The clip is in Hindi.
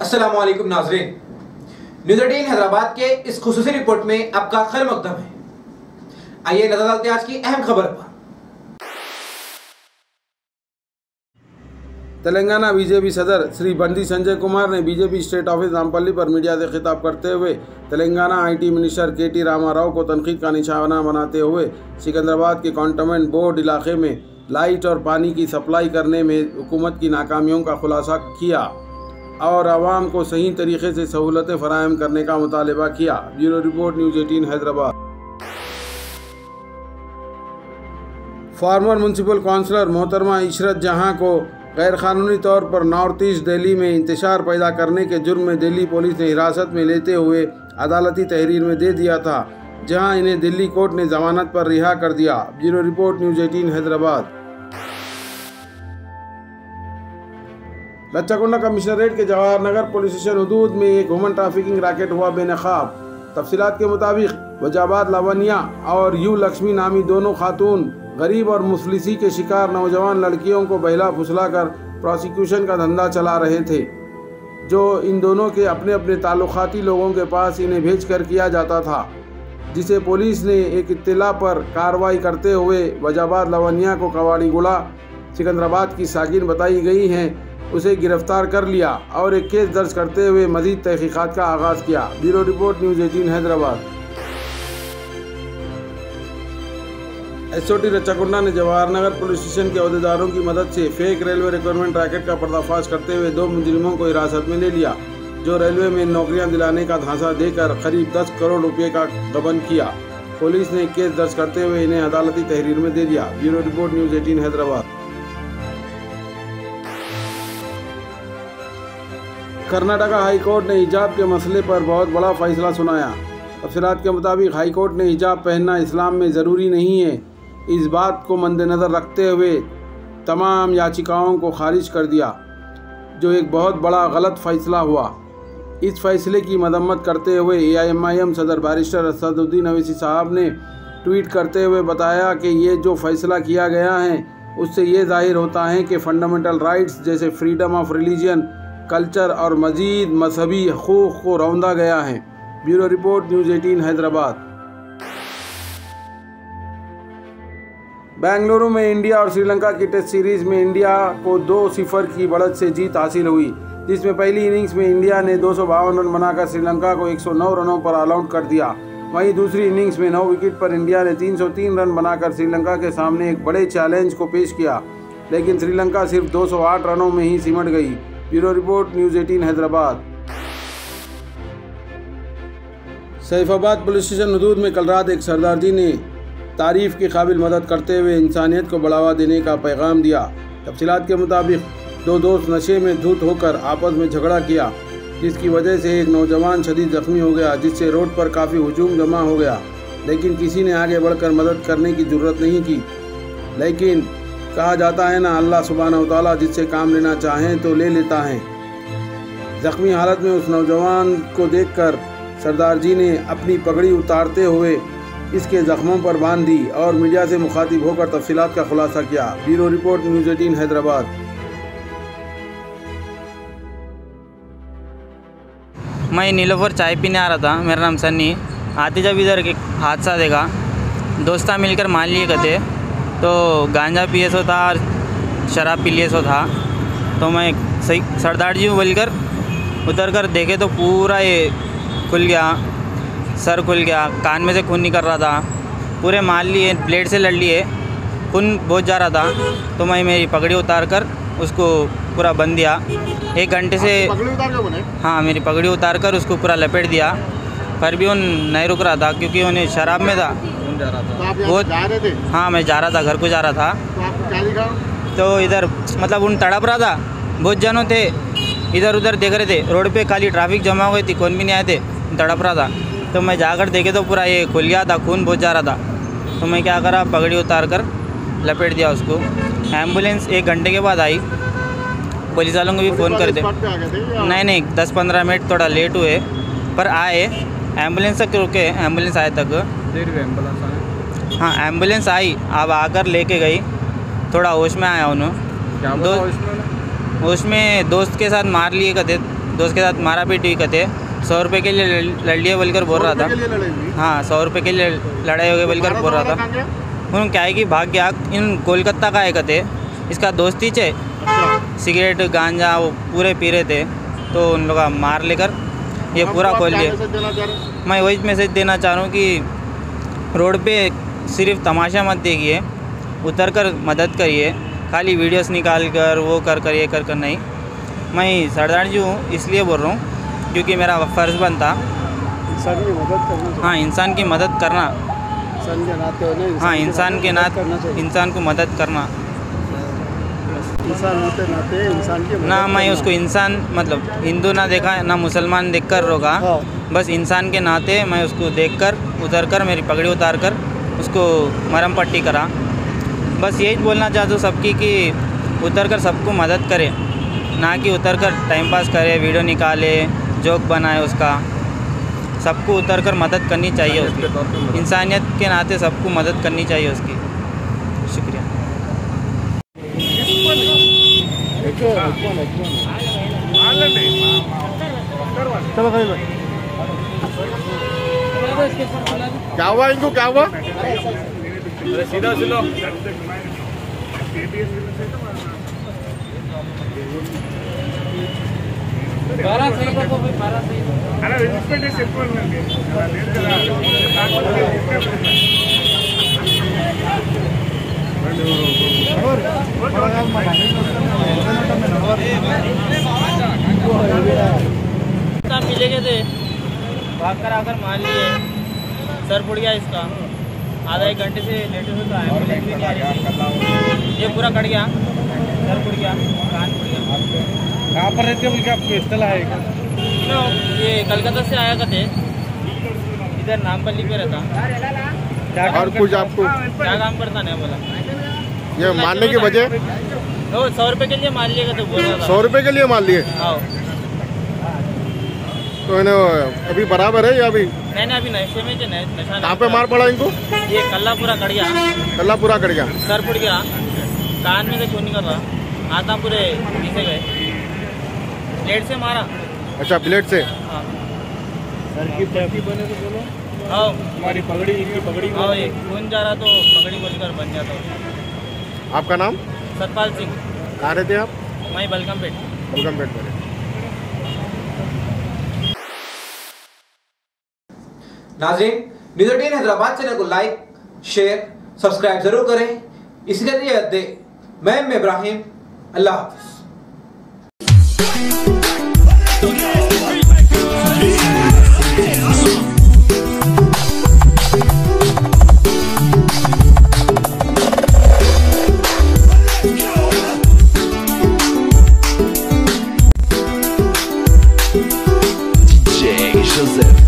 अस्सलामु अलैकुम नाज़रीन, न्यूज़ 18 हैदराबाद के इस खुसूसी रिपोर्ट में आपका खैर मकदम है। आइए नजर डालते हैं आज की अहम खबर पर। तेलंगाना बीजेपी सदर श्री बंडी संजय कुमार ने बीजेपी स्टेट ऑफिस नामपल्ली पर मीडिया से खिताब करते हुए तेलंगाना आईटी मिनिस्टर केटी रामाराव को तनकीद का निशाना बनाते हुए सिकंदराबाद के कंटोनमेंट बोर्ड इलाके में लाइट और पानी की सप्लाई करने में हुकूमत की नाकामियों का खुलासा किया और आवाम को सही तरीके से सहूलतें फराहम करने का मुतालबा किया। Bureau report, news 18 Hyderabad. Former municipal councillor मोहतरमा इशरत जहां को गैरकानूनी तौर पर नॉर्थ ईस्ट दिल्ली में इंतशार पैदा करने के जुर्म में दिल्ली पुलिस ने हिरासत में लेते हुए अदालती तहरीर में दे दिया था, जहां इन्हें दिल्ली कोर्ट ने जमानत पर रिहा कर दिया। Bureau report, news 18 Hyderabad. लच्चाकुंडा कमिश्नरेट के जवाहर नगर पुलिस स्टेशन हदूद में एक ह्यूमन ट्रैफिकिंग रैकेट हुआ बेनकाब। तफसीलात के मुताबिक वजाबाद लावनिया और यू लक्ष्मी नामी दोनों खातून गरीब और मुफलिसी के शिकार नौजवान लड़कियों को बहला फुसला कर प्रोसिक्यूशन का धंधा चला रहे थे, जो इन दोनों के अपने अपने ताल्लुकाती लोगों के पास इन्हें भेज कर किया जाता था, जिसे पुलिस ने एक इत्तला पर कार्रवाई करते हुए वजाबाद लावनिया को कवाड़ीगुड़ा सिकंदराबाद की साकिन बताई गई हैं, उसे गिरफ्तार कर लिया और एक केस दर्ज करते हुए मजीद तहकीकात का आगाज़ किया। Bureau report, news 18 Hyderabad. SOT लच्चाकुंडा ने जवाहर नगर पुलिस स्टेशन के अहदेदारों की मदद से फेक रेलवे रिक्रूटमेंट रैकेट का पर्दाफाश करते हुए 2 मुजरिमों को हिरासत में ले लिया, जो रेलवे में नौकरियां दिलाने का झांसा देकर करीब 10 करोड़ रुपए का गबन किया। पुलिस ने केस दर्ज करते हुए इन्हें अदालती तहरीर में दे दिया। Bureau report, news 18 Hyderabad. Karnataka high court ने हिजाब के मसले पर बहुत बड़ा फैसला सुनाया। तफसीलात के मुताबिक हाई कोर्ट ने हिजाब पहनना इस्लाम में ज़रूरी नहीं है, इस बात को मद्देनज़र रखते हुए तमाम याचिकाओं को खारिज कर दिया, जो एक बहुत बड़ा गलत फ़ैसला हुआ। इस फैसले की मदम्मत करते हुए AIMIM सदर बैरिस्टर असदुद्दीन अवैसी साहब ने ट्वीट करते हुए बताया कि ये जो फ़ैसला किया गया है उससे ये ज़ाहिर होता है कि फ़ंडामेंटल राइट्स जैसे फ्रीडम ऑफ रिलीजन, कल्चर और मज़ीद मजहबी हकूक़ को रौंदा गया है। Bureau report, news 18 Hyderabad. Bengaluru में इंडिया और श्रीलंका की टेस्ट सीरीज़ में इंडिया को 2-0 की बढ़त से जीत हासिल हुई, जिसमें पहली इनिंग्स में इंडिया ने 252 रन बनाकर श्रीलंका को 109 रनों पर ऑल आउट कर दिया। वहीं दूसरी इनिंग्स में 9 विकेट पर इंडिया ने 303 रन बनाकर श्रीलंका के सामने एक बड़े चैलेंज को पेश किया, लेकिन श्रीलंका सिर्फ 208 रनों में ही सिमट गई। Bureau report, news 18 Hyderabad. Saifabad police station हदूद में कल रात एक सरदार जी ने तारीफ़ की काबिल मदद करते हुए इंसानियत को बढ़ावा देने का पैगाम दिया। तफसीलात के मुताबिक 2 दोस्त नशे में धुत होकर आपस में झगड़ा किया, जिसकी वजह से एक नौजवान शदीद ज़ख्मी हो गया, जिससे रोड पर काफ़ी हुजूम जमा हो गया, लेकिन किसी ने आगे बढ़कर मदद करने की ज़रूरत नहीं की। लेकिन कहा जाता है ना, अल्लाह सुब्हानहू व तआला जिससे काम लेना चाहें तो ले लेता है। ज़ख्मी हालत में उस नौजवान को देखकर सरदार जी ने अपनी पगड़ी उतारते हुए इसके ज़ख्मों पर बांध दी और मीडिया से मुखातिब होकर तफसीलात का खुलासा किया। Bureau report, news 18 Hyderabad. मैं नीलोफर चाय पीने आ रहा था, मेरा नाम सन्नी। आते जब इधर एक हादसा देखा, दोस्ता मिलकर मान लिए कहते तो गांजा पिए सो था और शराब पी लिए सो था, तो मैं सही सरदार जी बोलकर उतर कर देखे तो पूरा ये खुल गया, सर खुल गया, कान में से खून निकल रहा था, पूरे मार लिए, ब्लेड से लड़ लिए, खून बहुत जा रहा था। तो मैं मेरी पगड़ी उतार कर उसको पूरा बंद दिया। 1 घंटे से पगड़ी उतार के बने? हाँ, मेरी पगड़ी उतार कर उसको पूरा लपेट दिया, पर भी उन नहीं रुक रहा था क्योंकि उन्हें शराब में था। जा रहा था। तो आप जा रहे थे? हाँ, मैं जा रहा था, घर को जा रहा था। तो आपको क्या दिखा? तो इधर मतलब उन तड़प रहा था, बहुत जनों थे, इधर उधर देख रहे थे, रोड पे खाली ट्रैफिक जमा हो गई थी, कौन भी नहीं आए थे, तड़प रहा था। तो मैं जाकर देखे तो पूरा ये खुल गया था, खून बहुत जा रहा था। तो मैं क्या करा, पगड़ी उतार कर लपेट दिया उसको। एम्बुलेंस 1 घंटे के बाद आई, पुलिस वालों को भी फ़ोन कर दे। नहीं 10-15 मिनट थोड़ा लेट हुए, पर आए, एम्बुलेंस तक रुके, एम्बुलेंस आए तक। हाँ, एम्बुलेंस आई, अब आकर लेके गई, थोड़ा होश में आया उन्होंने। होश में दोस्त के साथ मार लिए कहते दोस्त के साथ मारा पीट हुई कहते 100 रुपये के लिए लड़ लिए बोलकर बोल रहा था। हाँ 100 रुपये के लिए लड़ाई हो गई बोलकर बोल रहा था। उन्होंने क्या है कि भाग गया। इन कोलकाता का है कहते, इसका दोस्त ही चे सिगरेट गांजा वो पूरे पी रहे थे, तो उन लोग मार लेकर ये पूरा खोल लिया। मैं वही मैसेज देना चाह रहा हूँ कि रोड पे सिर्फ तमाशा मत देखिए, उतर कर मदद करिए, खाली वीडियोस निकाल कर वो कर ये कर नहीं। मैं सरदार जी हूँ इसलिए बोल रहा हूँ क्योंकि मेरा फ़र्ज़ बनता इंसान की मदद करना। हाँ इंसान की मदद करना, इंसान के नाते होने, हाँ इंसान के नाते इंसान को मदद करना। इंसान होते नाते इंसान की ना मैं उसको इंसान मतलब हिंदू ना देखा ना मुसलमान देखकर रोका, बस इंसान के नाते मैं उसको देखकर उतर कर मेरी पगड़ी उतार कर उसको मरहम पट्टी करा। बस यही बोलना चाहता हूँ सबकी कि उतर कर सबको मदद करे, ना कि उतर कर टाइम पास करे, वीडियो निकाले, जोक बनाए उसका। सबको उतर कर मदद करनी चाहिए उसकी, इंसानियत के नाते सबको मदद करनी चाहिए उसकी। शुक्रिया। क्या हुआ इनको, क्या हुआ? सीधा सिलो मिले गए थे, भाग कर आकर मार लिए, सर फुट गया इसका। आधा एक घंटे से लेटे हुए तो एम्बुलेंस भी नहीं आ रही थी। ये पूरा कट गया, सर फुट गया, कान फुट गया। कहाँ पर रहते हो? आपको इत्तला है? ये कलकत्ता से आया करते, इधर नामपल्ली पे रहता। और कुछ आपको क्या काम करता नहीं बोला। ये मारने की वजह? 100 रुपये के लिए मार लिएगा तो बोल रहा था। 100 रुपये के लिए मार लिए? हाँ। तो इन्हें अभी बराबर है या अभी? नहीं अभी नशे में नशा। कहाँ पे मार पड़ा इनको? ये कल्ला पूरा कट गया, कल्ला पूरा कट गया, सर फुट गया, कान में से खून निकल रहा, हाथ पूरे पीछे गए, ब्लेड से मारा। अच्छा ब्लेड से? हाँ। सर की पट्टी बने तो बोलो। हाँ हमारी पगड़ी, इनकी पगड़ी। हाँ ये खून जा रहा तो पगड़ी बोलकर बन जाता। आपका नाम? सतपाल सिंह। कहाँ रहते हैं आप? मैं बलगम पेट। बलगम पेट पर। नाज़रीन, न्यूज़ 18 हैदराबाद चैनल को लाइक, शेयर, सब्सक्राइब जरूर करें। इसके लिए दे मैं इब्राहिम, अल्लाह हाफ़िज़। DJ Joseph.